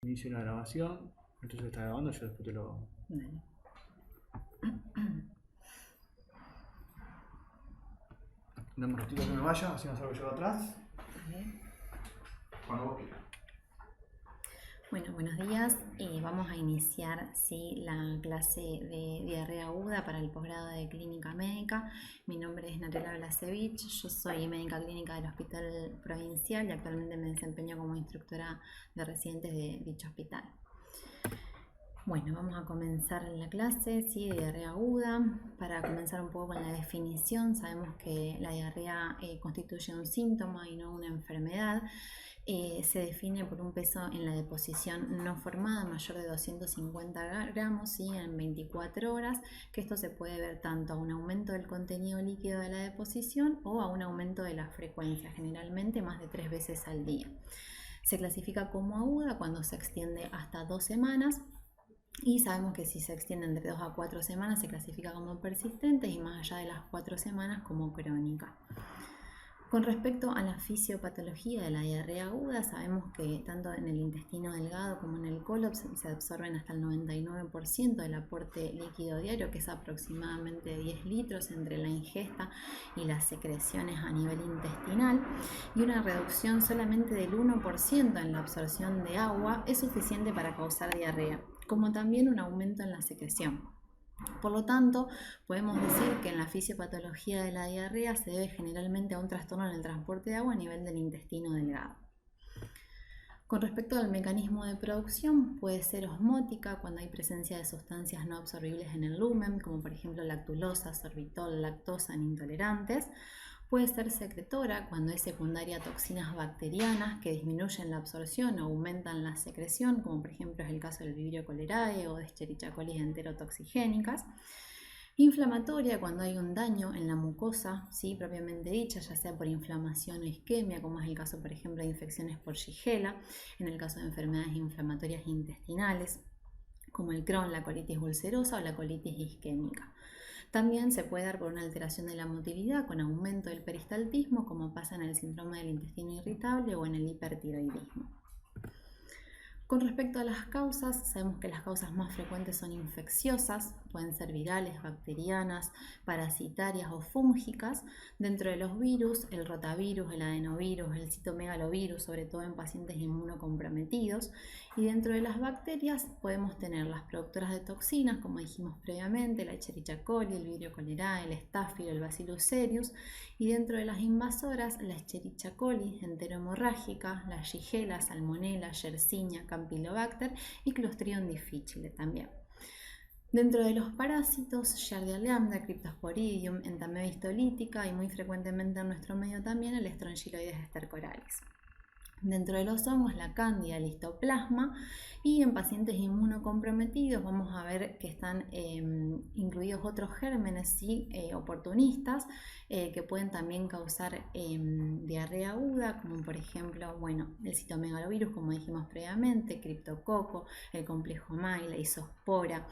Inicio la grabación. Entonces está grabando, yo después te lo... Dale. Dame un ratito que me vaya, así no salgo yo de atrás. Cuando vos quieras. Bueno, buenos días. Vamos a iniciar la clase de diarrea aguda para el posgrado de clínica médica. Mi nombre es Natalia Blasevich, yo soy médica clínica del Hospital Provincial y actualmente me desempeño como instructora de residentes de dicho hospital. Bueno, vamos a comenzar la clase de diarrea aguda. Para comenzar un poco con la definición, sabemos que la diarrea constituye un síntoma y no una enfermedad. Se define por un peso en la deposición no formada mayor de 250 gramos en 24 horas, que esto se puede ver tanto a un aumento del contenido líquido de la deposición o a un aumento de la frecuencia, generalmente más de 3 veces al día. Se clasifica como aguda cuando se extiende hasta 2 semanas. Y sabemos que si se extiende de 2 a 4 semanas se clasifica como persistente y más allá de las 4 semanas como crónica. Con respecto a la fisiopatología de la diarrea aguda, sabemos que tanto en el intestino delgado como en el colon se absorben hasta el 99% del aporte líquido diario, que es aproximadamente 10 litros entre la ingesta y las secreciones a nivel intestinal, y una reducción solamente del 1% en la absorción de agua es suficiente para causar diarrea, como también un aumento en la secreción. Por lo tanto, podemos decir que en la fisiopatología de la diarrea se debe generalmente a un trastorno en el transporte de agua a nivel del intestino delgado. Con respecto al mecanismo de producción, puede ser osmótica cuando hay presencia de sustancias no absorbibles en el lumen, como por ejemplo lactulosa, sorbitol, lactosa en intolerantes. Puede ser secretora cuando es secundaria a toxinas bacterianas que disminuyen la absorción o aumentan la secreción, como por ejemplo es el caso del Vibrio cholerae o de Escherichia coli enterotoxigénicas. Inflamatoria cuando hay un daño en la mucosa, propiamente dicha, ya sea por inflamación o isquemia, como es el caso por ejemplo de infecciones por Shigella, en el caso de enfermedades inflamatorias intestinales, como el Crohn, la colitis ulcerosa o la colitis isquémica. También se puede dar por una alteración de la motilidad con aumento del peristaltismo, como pasa en el síndrome del intestino irritable o en el hipertiroidismo. Con respecto a las causas, sabemos que las causas más frecuentes son infecciosas, pueden ser virales, bacterianas, parasitarias o fúngicas. Dentro de los virus, el rotavirus, el adenovirus, el citomegalovirus, sobre todo en pacientes inmunocomprometidos. Y dentro de las bacterias podemos tener las productoras de toxinas, como dijimos previamente, la Escherichia coli, el Vibrio cholerae, el Staphylo, el Bacillus cereus. Y dentro de las invasoras, la Escherichia coli enterohemorrágica, la Shigella, Salmonella, Yersinia, Campylobacter y Clostridium difficile también. Dentro de los parásitos, Giardia lambda, Cryptosporidium, Entamoeba histolítica y muy frecuentemente en nuestro medio también el Strongyloides stercoralis. Dentro de los hongos, la cándida, el histoplasma, y en pacientes inmunocomprometidos vamos a ver que están incluidos otros gérmenes oportunistas que pueden también causar diarrea aguda, como por ejemplo, el citomegalovirus, como dijimos previamente, criptococo, el complejo MAI, la isospora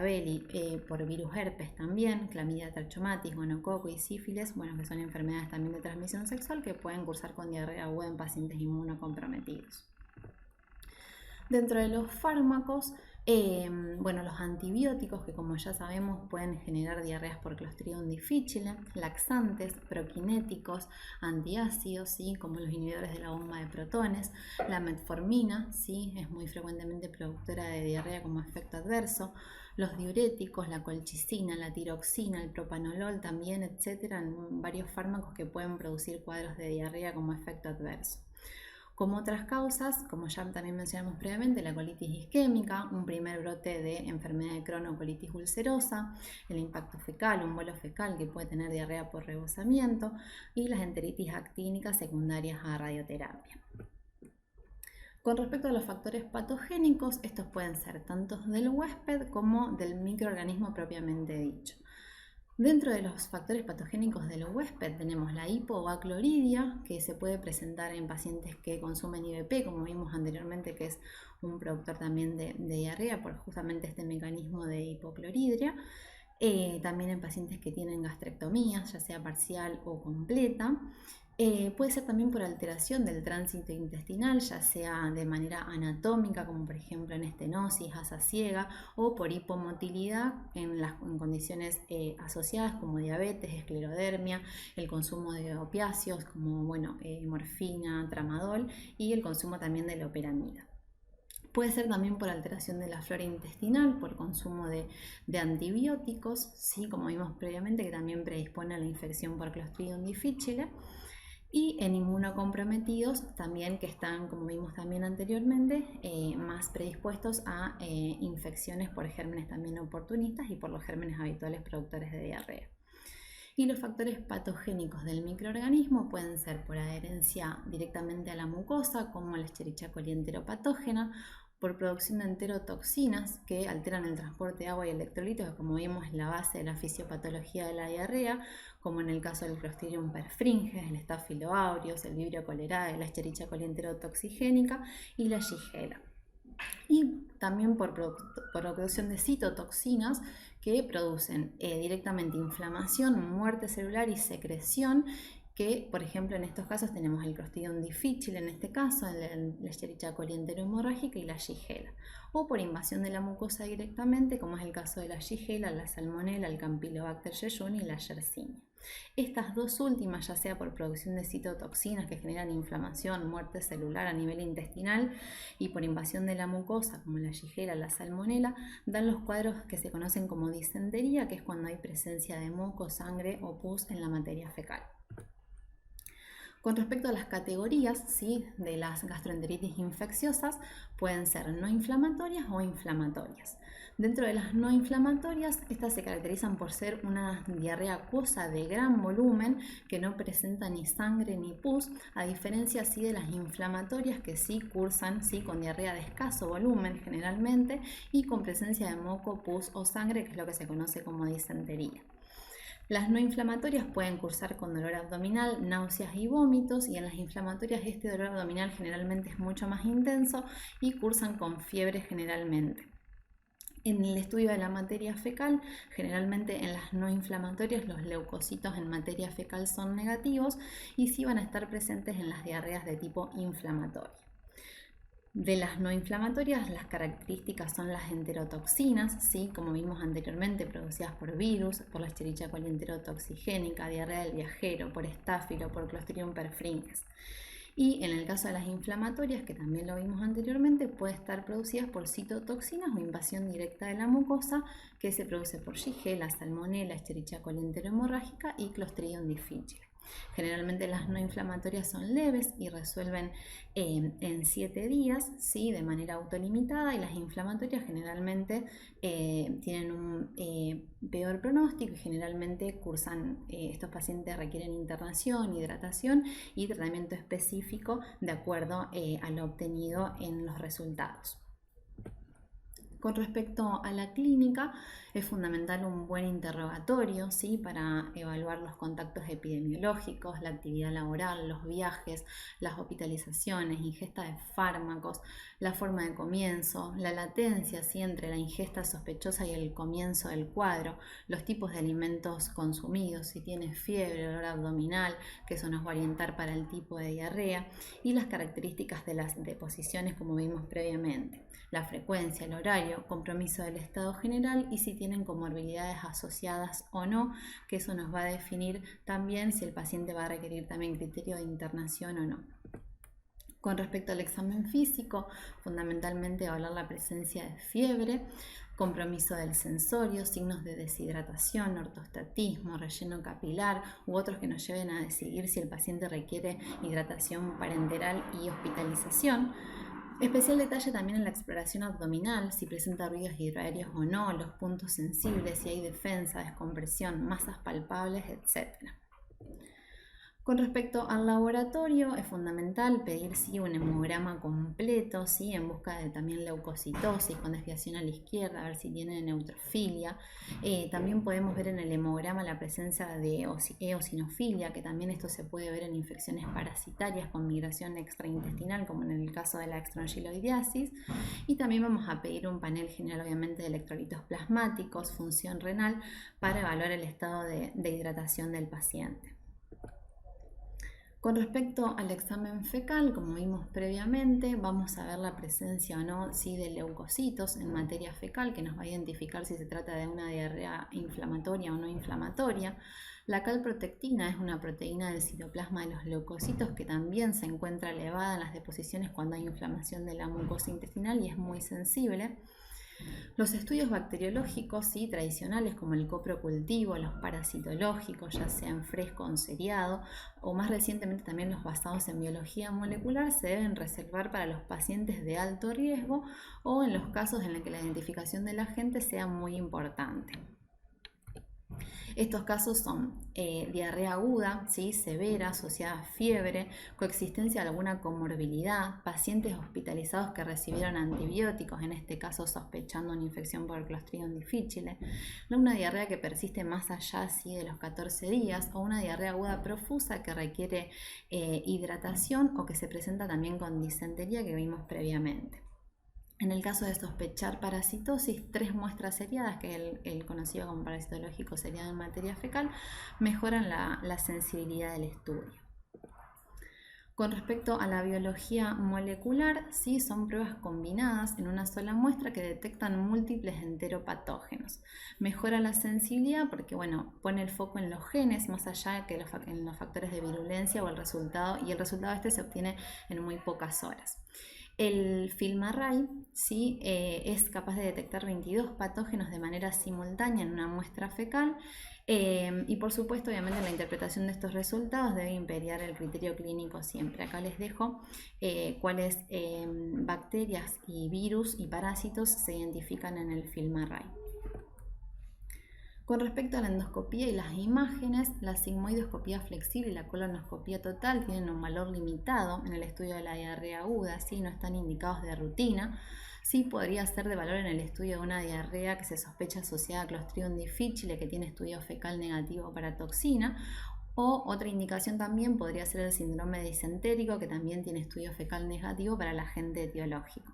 belli por virus herpes también, clamidia trachomatis, gonococo y sífilis, que son enfermedades también de transmisión sexual que pueden cursar con diarrea aguda en pacientes inmunocomprometidos. Dentro de los fármacos, los antibióticos, que como ya sabemos pueden generar diarreas por Clostridium difficile, laxantes, prokinéticos, antiácidos, como los inhibidores de la bomba de protones, la metformina, es muy frecuentemente productora de diarrea como efecto adverso, los diuréticos, la colchicina, la tiroxina, el propanolol también, etcétera, varios fármacos que pueden producir cuadros de diarrea como efecto adverso. Como otras causas, como ya también mencionamos previamente, la colitis isquémica, un primer brote de enfermedad de Crohn o colitis ulcerosa, el impacto fecal, un bolo fecal que puede tener diarrea por rebosamiento y las enteritis actínicas secundarias a radioterapia. Con respecto a los factores patogénicos, estos pueden ser tanto del huésped como del microorganismo propiamente dicho. Dentro de los factores patogénicos del huésped tenemos la hipobacloridia, que se puede presentar en pacientes que consumen IBP, como vimos anteriormente, que es un productor también de diarrea por justamente este mecanismo de hipocloridria. También en pacientes que tienen gastrectomías, ya sea parcial o completa. Puede ser también por alteración del tránsito intestinal, ya sea de manera anatómica, como por ejemplo en estenosis, asa ciega, o por hipomotilidad en condiciones asociadas como diabetes, esclerodermia, el consumo de opiáceos como morfina, tramadol y el consumo también de loperamida. Puede ser también por alteración de la flora intestinal, por consumo de antibióticos, ¿sí? Como vimos previamente, que también predispone a la infección por Clostridium difficile. Y en inmunocomprometidos también, que están, como vimos también anteriormente, más predispuestos a infecciones por gérmenes también oportunistas y por los gérmenes habituales productores de diarrea. Y los factores patogénicos del microorganismo pueden ser por adherencia directamente a la mucosa, como la Escherichia coli enteropatógena, por producción de enterotoxinas que alteran el transporte de agua y electrolitos, que como vimos es la base de la fisiopatología de la diarrea, como en el caso del Clostridium perfringens, el Staphylo aureus, el Vibrio cholerae, la Escherichia coli enterotoxigénica y la Shigella. Y también por producción de citotoxinas que producen directamente inflamación, muerte celular y secreción, que por ejemplo en estos casos tenemos el Clostridium difficile, en este caso la Escherichia coli enterohemorrágica y la Shigella, o por invasión de la mucosa directamente, como es el caso de la Shigella, la Salmonella, el Campylobacter jejuni y la Yersinia. Estas dos últimas, ya sea por producción de citotoxinas que generan inflamación, muerte celular a nivel intestinal y por invasión de la mucosa, como la Shigella, la Salmonella, dan los cuadros que se conocen como disentería, que es cuando hay presencia de moco, sangre o pus en la materia fecal. Con respecto a las categorías, ¿sí?, de las gastroenteritis infecciosas, pueden ser no inflamatorias o inflamatorias. Dentro de las no inflamatorias, estas se caracterizan por ser una diarrea acuosa de gran volumen que no presenta ni sangre ni pus, a diferencia de las inflamatorias que sí cursan con diarrea de escaso volumen generalmente y con presencia de moco, pus o sangre, que es lo que se conoce como disentería. Las no inflamatorias pueden cursar con dolor abdominal, náuseas y vómitos, y en las inflamatorias este dolor abdominal generalmente es mucho más intenso y cursan con fiebre generalmente. En el estudio de la materia fecal, generalmente en las no inflamatorias los leucocitos en materia fecal son negativos y sí van a estar presentes en las diarreas de tipo inflamatorio. De las no inflamatorias, las características son las enterotoxinas, ¿sí?, como vimos anteriormente, producidas por virus, por la Escherichia coli enterotoxigénica, diarrea del viajero, por Staphylo, por Clostridium perfringens. Y en el caso de las inflamatorias, que también lo vimos anteriormente, puede estar producidas por citotoxinas o invasión directa de la mucosa, que se produce por Shigella, Salmonella, Escherichia coli enterohemorrágica y Clostridium difficile. Generalmente las no inflamatorias son leves y resuelven en 7 días, ¿sí?, de manera autolimitada, y las inflamatorias generalmente tienen un peor pronóstico y generalmente cursan, estos pacientes requieren internación, hidratación y tratamiento específico de acuerdo a lo obtenido en los resultados. Con respecto a la clínica, es fundamental un buen interrogatorio, ¿sí?, para evaluar los contactos epidemiológicos, la actividad laboral, los viajes, las hospitalizaciones, ingesta de fármacos, la forma de comienzo, la latencia, ¿sí?, entre la ingesta sospechosa y el comienzo del cuadro, los tipos de alimentos consumidos, si tiene fiebre, dolor abdominal, que eso nos va a orientar para el tipo de diarrea, y las características de las deposiciones, como vimos previamente, la frecuencia, el horario, compromiso del estado general y si tienen comorbilidades asociadas o no, que eso nos va a definir también si el paciente va a requerir también criterio de internación o no. Con respecto al examen físico, fundamentalmente hablar la presencia de fiebre, compromiso del sensorio, signos de deshidratación, ortostatismo, relleno capilar u otros que nos lleven a decidir si el paciente requiere hidratación parenteral y hospitalización. Especial detalle también en la exploración abdominal, si presenta ruidos hidroaéreos o no, los puntos sensibles, si hay defensa, descompresión, masas palpables, etc. Con respecto al laboratorio, es fundamental pedir un hemograma completo, en busca de también leucocitosis con desviación a la izquierda, a ver si tiene neutrofilia. También podemos ver en el hemograma la presencia de eosinofilia, que también esto se puede ver en infecciones parasitarias con migración extraintestinal, como en el caso de la extrangiloidiasis. Y también vamos a pedir un panel general, obviamente, de electrolitos plasmáticos, función renal, para evaluar el estado de hidratación del paciente. Con respecto al examen fecal, como vimos previamente, vamos a ver la presencia o no de leucocitos en materia fecal, que nos va a identificar si se trata de una diarrea inflamatoria o no inflamatoria. La calprotectina es una proteína del citoplasma de los leucocitos que también se encuentra elevada en las deposiciones cuando hay inflamación de la mucosa intestinal y es muy sensible. Los estudios bacteriológicos tradicionales como el coprocultivo, los parasitológicos, ya sea en fresco o en seriado, o más recientemente también los basados en biología molecular, se deben reservar para los pacientes de alto riesgo o en los casos en los que la identificación del agente sea muy importante. Estos casos son diarrea aguda, severa, asociada a fiebre, coexistencia de alguna comorbilidad, pacientes hospitalizados que recibieron antibióticos, en este caso sospechando una infección por Clostridium difficile, una diarrea que persiste más allá de los 14 días o una diarrea aguda profusa que requiere hidratación o que se presenta también con disentería que vimos previamente. En el caso de sospechar parasitosis, 3 muestras seriadas, que es el conocido como parasitológico seriado en materia fecal, mejoran la sensibilidad del estudio. Con respecto a la biología molecular, son pruebas combinadas en una sola muestra que detectan múltiples enteropatógenos. Mejora la sensibilidad porque pone el foco en los genes más allá que en los factores de virulencia y el resultado se obtiene en muy pocas horas. El FilmArray es capaz de detectar 22 patógenos de manera simultánea en una muestra fecal y por supuesto obviamente la interpretación de estos resultados debe imperiar el criterio clínico siempre. Acá les dejo cuáles bacterias y virus y parásitos se identifican en el FilmArray. Con respecto a la endoscopía y las imágenes, la sigmoidoscopía flexible y la colonoscopía total tienen un valor limitado en el estudio de la diarrea aguda, no están indicados de rutina. Podría ser de valor en el estudio de una diarrea que se sospecha asociada a Clostridium difficile, que tiene estudio fecal negativo para toxina. O otra indicación también podría ser el síndrome disentérico, que también tiene estudio fecal negativo para el agente etiológico.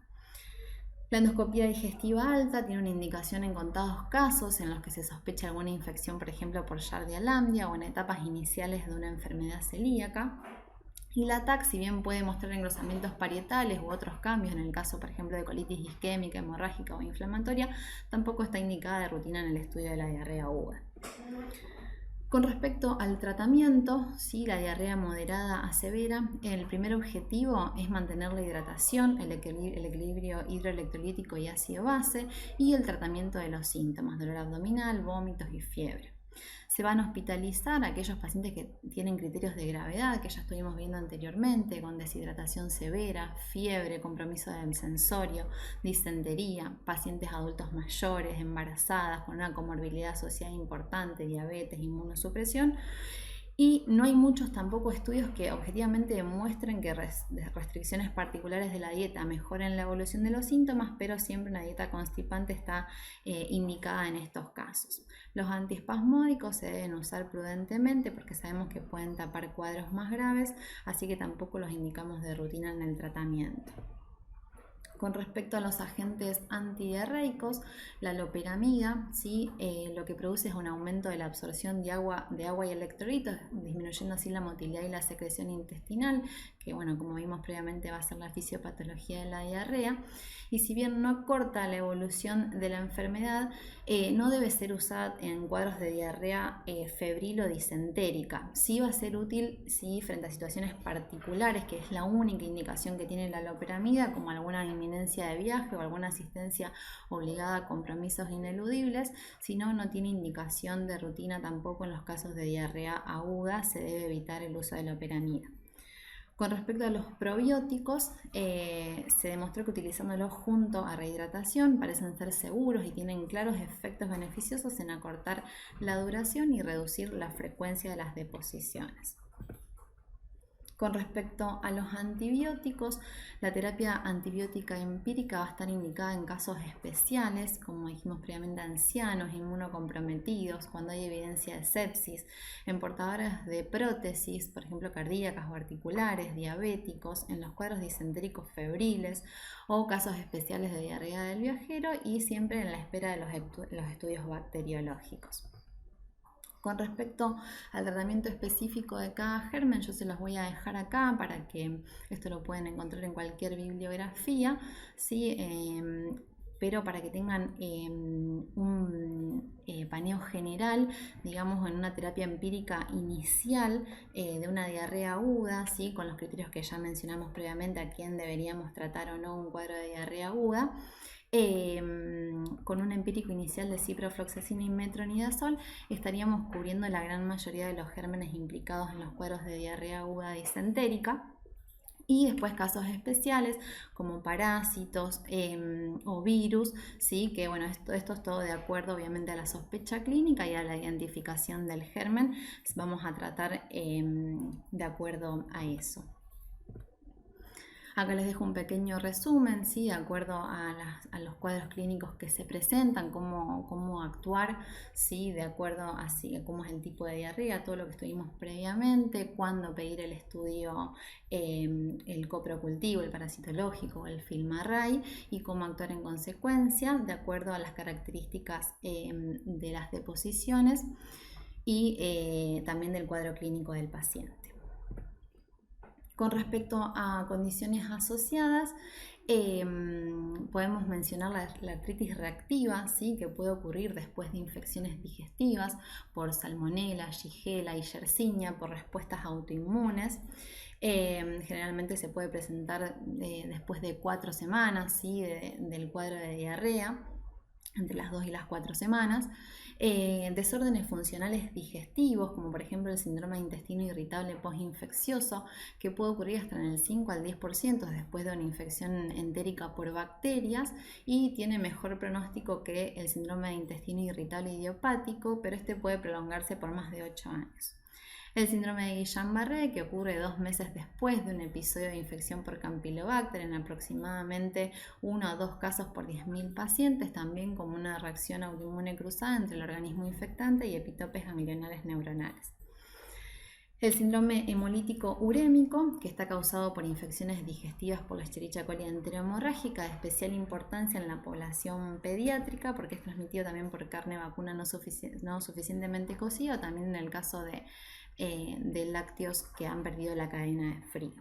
La endoscopía digestiva alta tiene una indicación en contados casos en los que se sospecha alguna infección, por ejemplo, por Giardia lamblia o en etapas iniciales de una enfermedad celíaca. Y la TAC, si bien puede mostrar engrosamientos parietales u otros cambios, en el caso, por ejemplo, de colitis isquémica, hemorrágica o inflamatoria, tampoco está indicada de rutina en el estudio de la diarrea aguda. Con respecto al tratamiento, la diarrea moderada a severa, el primer objetivo es mantener la hidratación, el equilibrio hidroelectrolítico y ácido-base y el tratamiento de los síntomas, dolor abdominal, vómitos y fiebre. Se van a hospitalizar a aquellos pacientes que tienen criterios de gravedad que ya estuvimos viendo anteriormente, con deshidratación severa, fiebre, compromiso del sensorio, disentería, pacientes adultos mayores, embarazadas con una comorbilidad asociada importante, diabetes, inmunosupresión. Y no hay muchos tampoco estudios que objetivamente demuestren que restricciones particulares de la dieta mejoren la evolución de los síntomas, pero siempre una dieta constipante está indicada en estos casos. Los antiespasmódicos se deben usar prudentemente porque sabemos que pueden tapar cuadros más graves, así que tampoco los indicamos de rutina en el tratamiento. Con respecto a los agentes antidiarreicos, la loperamida lo que produce es un aumento de la absorción de agua y electrolitos, disminuyendo así la motilidad y la secreción intestinal, que como vimos previamente va a ser la fisiopatología de la diarrea. Y si bien no corta la evolución de la enfermedad, no debe ser usada en cuadros de diarrea febril o disentérica. Va a ser útil frente a situaciones particulares, que es la única indicación que tiene la loperamida, como alguna inminencia de viaje o alguna asistencia obligada a compromisos ineludibles. Si no tiene indicación de rutina tampoco en los casos de diarrea aguda, se debe evitar el uso de loperamida. Con respecto a los probióticos, se demostró que utilizándolos junto a rehidratación parecen ser seguros y tienen claros efectos beneficiosos en acortar la duración y reducir la frecuencia de las deposiciones. Con respecto a los antibióticos, la terapia antibiótica empírica va a estar indicada en casos especiales, como dijimos previamente, ancianos, inmunocomprometidos, cuando hay evidencia de sepsis, en portadores de prótesis, por ejemplo cardíacas o articulares, diabéticos, en los cuadros disentéricos febriles o casos especiales de diarrea del viajero y siempre en la espera de los estudios bacteriológicos. Con respecto al tratamiento específico de cada germen, yo se los voy a dejar acá para que esto lo pueden encontrar en cualquier bibliografía, ¿sí? Pero para que tengan un paneo general, digamos, en una terapia empírica inicial de una diarrea aguda, ¿sí? Con los criterios que ya mencionamos previamente, a quién deberíamos tratar o no un cuadro de diarrea aguda. Con un empírico inicial de ciprofloxacina y metronidazol estaríamos cubriendo la gran mayoría de los gérmenes implicados en los cuadros de diarrea aguda disentérica. Y después casos especiales como parásitos o virus, ¿sí? Que bueno, esto es todo de acuerdo obviamente a la sospecha clínica y a la identificación del germen. Vamos a tratar de acuerdo a eso. Acá les dejo un pequeño resumen, ¿sí? De acuerdo a los cuadros clínicos que se presentan, cómo actuar, ¿sí? De acuerdo a cómo es el tipo de diarrea, todo lo que estuvimos previamente, cuándo pedir el estudio, el coprocultivo, el parasitológico, el FilmArray y cómo actuar en consecuencia, de acuerdo a las características de las deposiciones y también del cuadro clínico del paciente. Con respecto a condiciones asociadas, podemos mencionar la artritis reactiva, ¿sí? Que puede ocurrir después de infecciones digestivas por salmonella, shigella y yersinia, por respuestas autoinmunes. Generalmente se puede presentar después de 4 semanas, ¿sí? Del cuadro de diarrea, entre las 2 y las 4 semanas. Desórdenes funcionales digestivos, como por ejemplo el síndrome de intestino irritable postinfeccioso, que puede ocurrir hasta en el 5 al 10% después de una infección entérica por bacterias y tiene mejor pronóstico que el síndrome de intestino irritable idiopático, pero este puede prolongarse por más de 8 años. El síndrome de Guillain-Barré, que ocurre 2 meses después de un episodio de infección por Campylobacter en aproximadamente 1 o 2 casos por 10.000 pacientes, también como una reacción autoinmune cruzada entre el organismo infectante y epitopes ganglionales neuronales. El síndrome hemolítico urémico, que está causado por infecciones digestivas por la Escherichia coli enterohemorrágica, de especial importancia en la población pediátrica porque es transmitido también por carne vacuna no suficientemente cocida, o también en el caso de lácteos que han perdido la cadena de frío.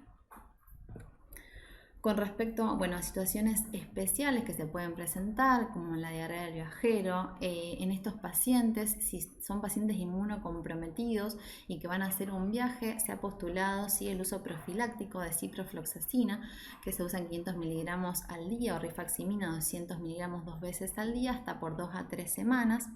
Con respecto a situaciones especiales que se pueden presentar, como la diarrea del viajero, en estos pacientes, si son pacientes inmunocomprometidos y que van a hacer un viaje, se ha postulado el uso profiláctico de ciprofloxacina, que se usa en 500 miligramos al día, o rifaximina 200 miligramos 2 veces al día, hasta por 2 a 3 semanas.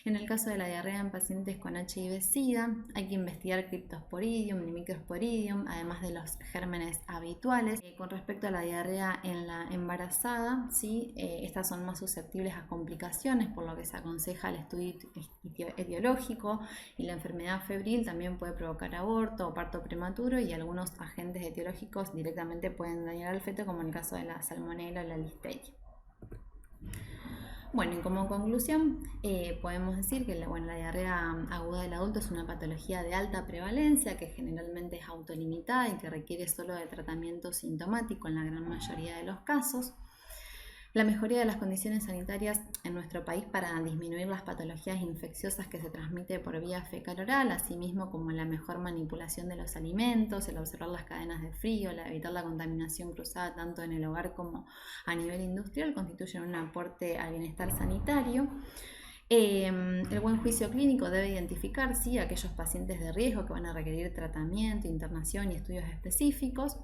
En el caso de la diarrea en pacientes con HIV-Sida, hay que investigar Cryptosporidium y Microsporidium, además de los gérmenes habituales. Con respecto a la diarrea en la embarazada, ¿sí? Estas son más susceptibles a complicaciones, por lo que se aconseja el estudio etiológico, y la enfermedad febril también puede provocar aborto o parto prematuro, y algunos agentes etiológicos directamente pueden dañar al feto, como en el caso de la salmonella o la listeria. Bueno, y como conclusión, podemos decir que la diarrea aguda del adulto es una patología de alta prevalencia que generalmente es autolimitada y que requiere solo de tratamiento sintomático en la gran mayoría de los casos. La mejoría de las condiciones sanitarias en nuestro país para disminuir las patologías infecciosas que se transmiten por vía fecal-oral, asimismo como la mejor manipulación de los alimentos, el observar las cadenas de frío, evitar la contaminación cruzada tanto en el hogar como a nivel industrial, constituyen un aporte al bienestar sanitario. El buen juicio clínico debe identificar aquellos pacientes de riesgo que van a requerir tratamiento, internación y estudios específicos,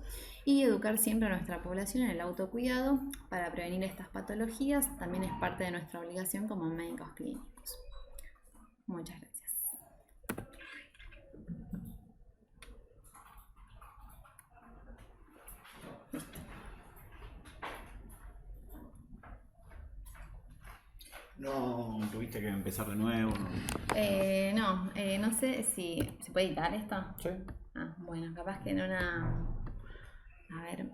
y educar siempre a nuestra población en el autocuidado para prevenir estas patologías. También es parte de nuestra obligación como médicos clínicos. Muchas gracias. No, tuviste que empezar de nuevo. No sé si se puede editar esto. Sí. Bueno, capaz que en una... A ver...